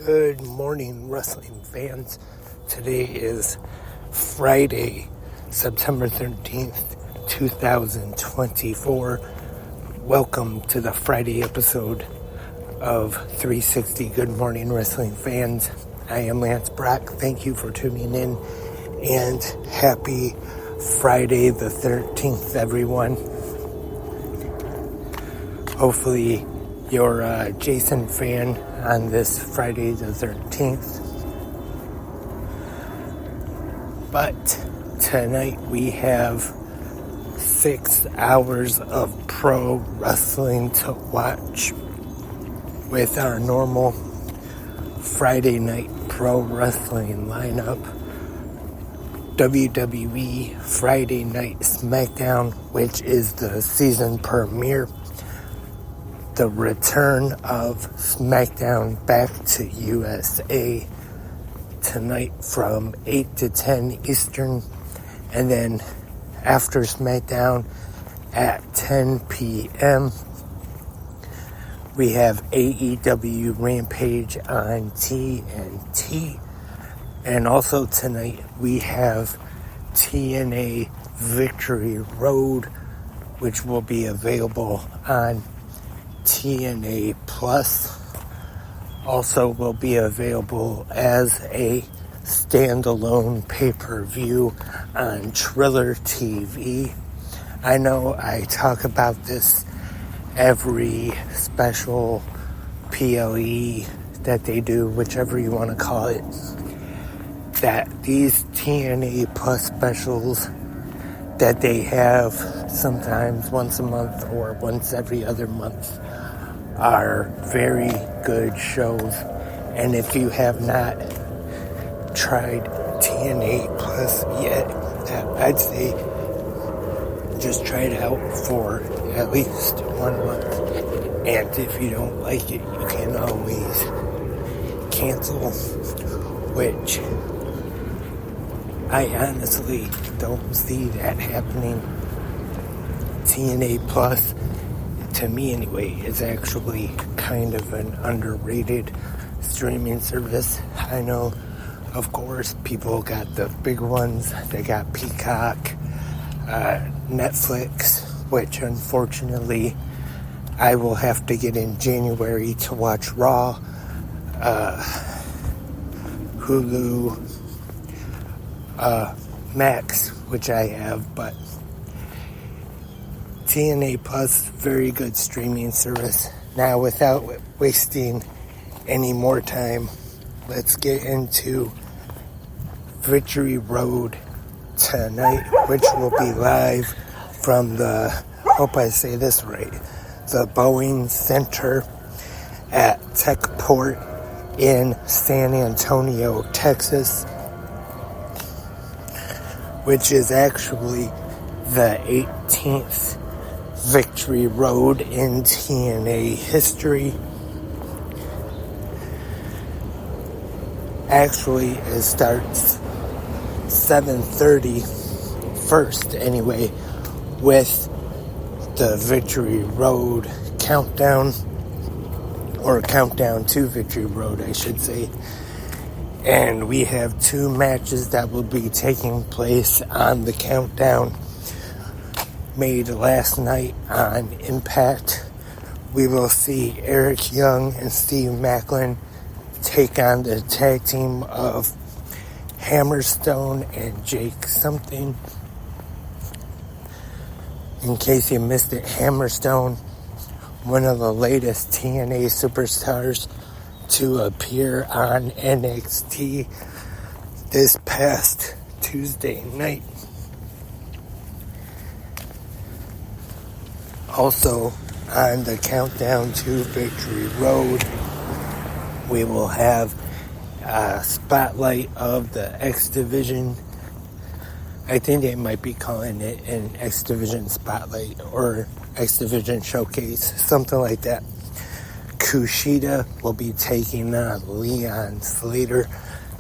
Good morning, wrestling fans. Today is Friday, September 13th, 2024. Welcome to the Friday episode of 360 Good Morning Wrestling fans. I am Lance Brock. Thank you for tuning in, and happy Friday the 13th, everyone. Hopefully you're a Jason fan on this Friday the 13th. But tonight we have 6 hours of pro wrestling to watch with our normal Friday night pro wrestling lineup. WWE Friday Night SmackDown, which is the season premiere. The return of SmackDown back to USA tonight from 8 to 10 Eastern. And then after SmackDown at 10 p.m., we have AEW Rampage on TNT. And also tonight we have TNA Victory Road, which will be available on TNA Plus. Also will be available as a standalone pay-per-view on Triller TV. I know I talk about this every special PLE that they do, whichever you want to call it, that these TNA Plus specials that they have sometimes once a month or once every other month are very good shows. And if you have not tried TNA Plus yet, I'd say just try it out for at least 1 month. And if you don't like it, you can always cancel, which I honestly don't see that happening. TNA Plus, to me anyway, is actually kind of an underrated streaming service. I know, of course, people got the big ones. They got Peacock, Netflix, which unfortunately I will have to get in January to watch Raw, Hulu, Max, which I have, but TNA Plus, very good streaming service. Now, without wasting any more time, let's get into Victory Road tonight, which will be live from the, hope I say this right, the Boeing Center at Techport in San Antonio, Texas, which is actually the 18th Victory Road in TNA history. Actually, it starts 7:30 first anyway, with the Victory Road countdown, or countdown to Victory Road, I should say. And we have 2 matches that will be taking place on the countdown made last night on Impact. We will see Eric Young and Steve Maclin take on the tag team of Hammerstone and Jake something. In case you missed it, Hammerstone, one of the latest TNA superstars to appear on NXT this past Tuesday night. Also, on the countdown to Victory Road, we will have a spotlight of the X Division. I think they might be calling it an X Division spotlight or X Division showcase, something like that. Kushida will be taking on Leon Slater.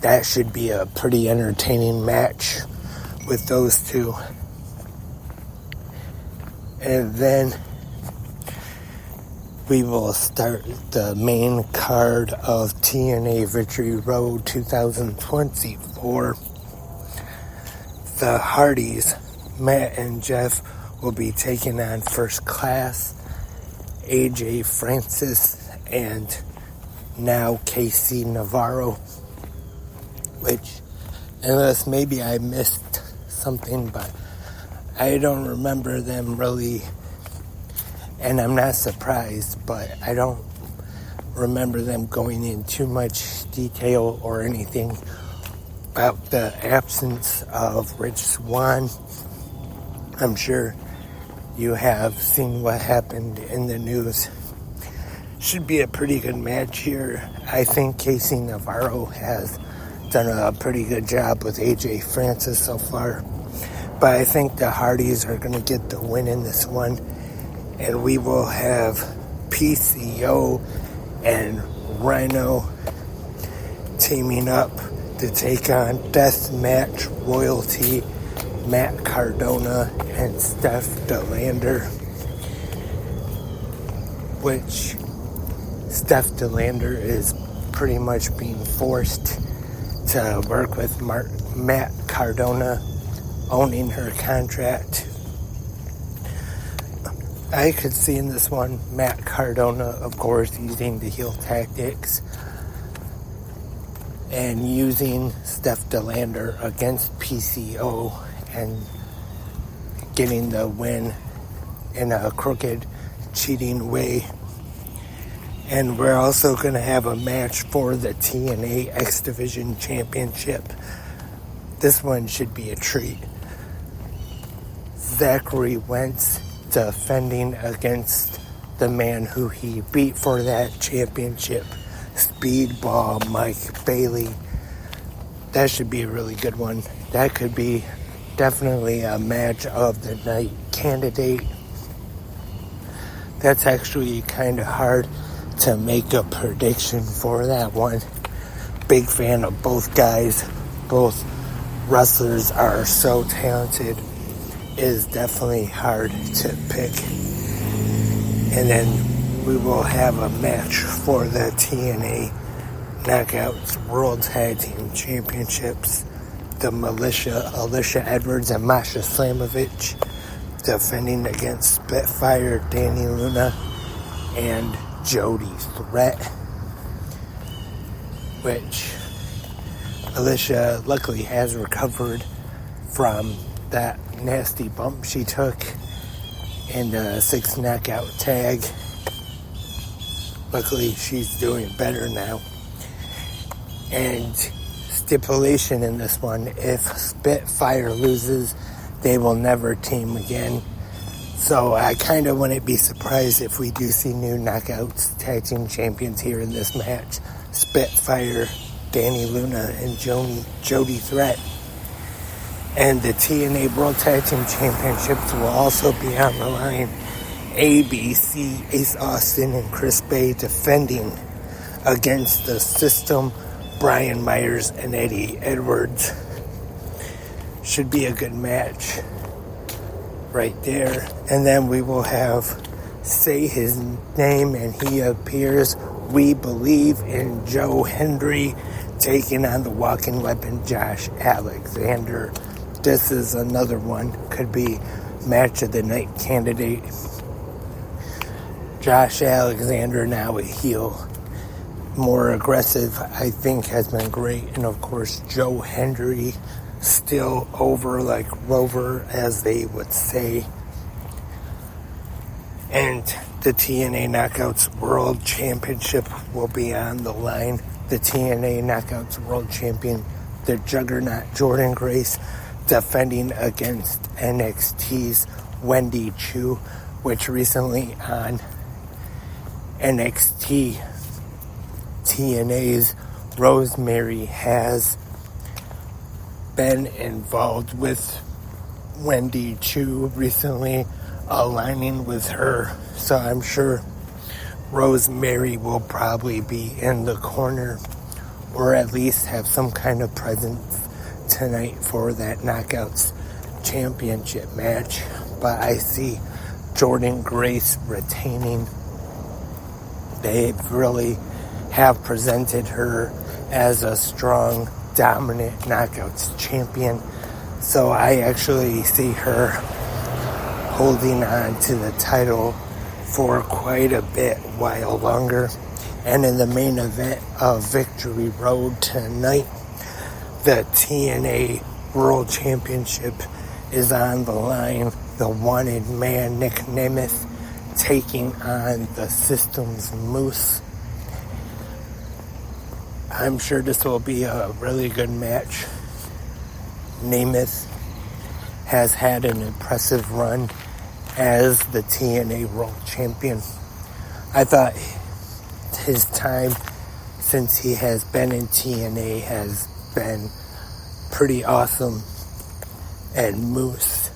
That should be a pretty entertaining match with those two. And then we will start the main card of TNA Victory Road 2024. The Hardys, Matt and Jeff, will be taking on First Class, AJ Francis, and now Casey Navarro. Which, unless maybe I missed something, but I don't remember them really. And I'm not surprised, but I don't remember them going in too much detail or anything about the absence of Rich Swann. I'm sure you have seen what happened in the news. Should be a pretty good match here. I think Casey Navarro has done a pretty good job with AJ Francis so far. But I think the Hardys are going to get the win in this one. And we will have PCO and Rhino teaming up to take on Deathmatch Royalty, Matt Cardona and Steph DeLander. Which Steph DeLander is pretty much being forced to work with Matt Cardona, owning her contract. I could see in this one Matt Cardona, of course, using the heel tactics and using Steph DeLander against PCO and getting the win in a crooked, cheating way. And we're also going to have a match for the TNA X Division Championship. This one should be a treat. Zachary Wentz defending against the man who he beat for that championship, Speedball Mike Bailey. That should be a really good one. That could be definitely a match of the night candidate. That's actually kind of hard to make a prediction for that one. Big fan of both guys. Both wrestlers are so talented. Is definitely hard to pick. And then we will have a match for the TNA Knockouts World Tag Team Championships. The Militia, Alicia Edwards and Masha Slamovich defending against Spitfire, Danny Luna, and Jody Threat. Which Alicia luckily has recovered from that nasty bump she took in the 6 knockout tag. Luckily, she's doing better now. And stipulation in this one, if Spitfire loses, they will never team again. So I kind of wouldn't be surprised if we do see new Knockouts Tag Team Champions here in this match. Spitfire, Danny Luna, and Jody Threat. And the TNA World Tag Team Championships will also be on the line. ABC, Ace Austin, and Chris Bay defending against the System, Brian Myers, and Eddie Edwards. Should be a good match right there. And then we will have Say His Name and He Appears. We Believe in Joe Hendry taking on the walking weapon Josh Alexander. This is another one. Could be match of the night candidate. Josh Alexander, now a heel. More aggressive, I think, has been great. And of course, Joe Hendry, still over like Rover, as they would say. And the TNA Knockouts World Championship will be on the line. The TNA Knockouts World Champion, the Juggernaut Jordan Grace, defending against NXT's Wendy Chu, which recently on NXT, TNA's Rosemary has been involved with Wendy Chu recently, aligning with her. So I'm sure Rosemary will probably be in the corner, or at least have some kind of presence tonight for that Knockouts Championship match. But I see Jordan Grace retaining They really have presented her as a strong, dominant knockouts champion. So I actually see her holding on to the title for quite a bit while longer. And in the main event of Victory Road tonight, the TNA World Championship is on the line. The wanted man, Nick Nemeth, taking on the System's Moose. I'm sure this will be a really good match. Nemeth has had an impressive run as the TNA World Champion. I thought his time since he has been in TNA has been pretty awesome. And Moose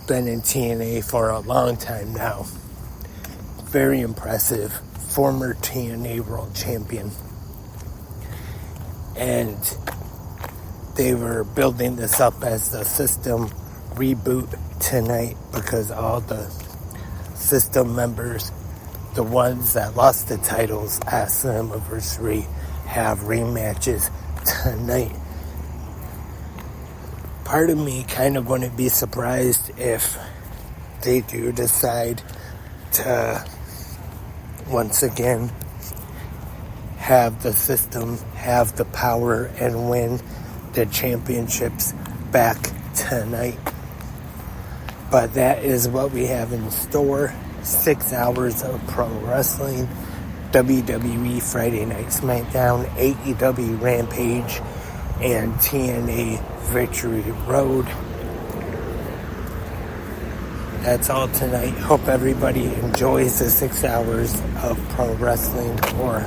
been in TNA for a long time now. Very impressive. Former TNA World Champion. And they were building this up as the System reboot tonight because all the System members, the ones that lost the titles at Slammiversary, have rematches tonight. Part of me kind of wouldn't be surprised if they do decide to once again have the System have the power and win the championships back tonight. But that is what we have in store. 6 hours of pro wrestling, WWE Friday Night SmackDown, AEW Rampage, and TNA Victory Road. That's all tonight. Hope everybody enjoys the 6 hours of pro wrestling, or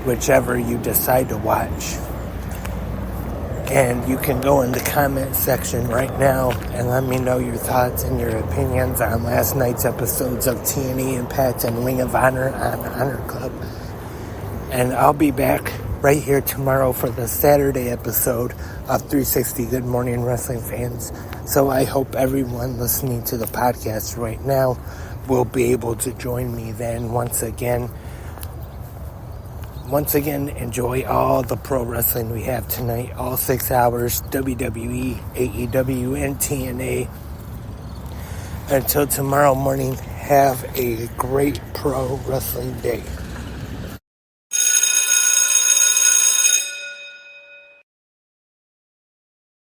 whichever you decide to watch. And you can go in the comment section right now and let me know your thoughts and your opinions on last night's episodes of TNA Impact and Ring of Honor on Honor Club. And I'll be back right here tomorrow for the Saturday episode of 360 Good Morning Wrestling fans. So I hope everyone listening to the podcast right now will be able to join me then once again. Once again, enjoy all the pro wrestling we have tonight. All 6 hours, WWE, AEW, and TNA. Until tomorrow morning, have a great pro wrestling day.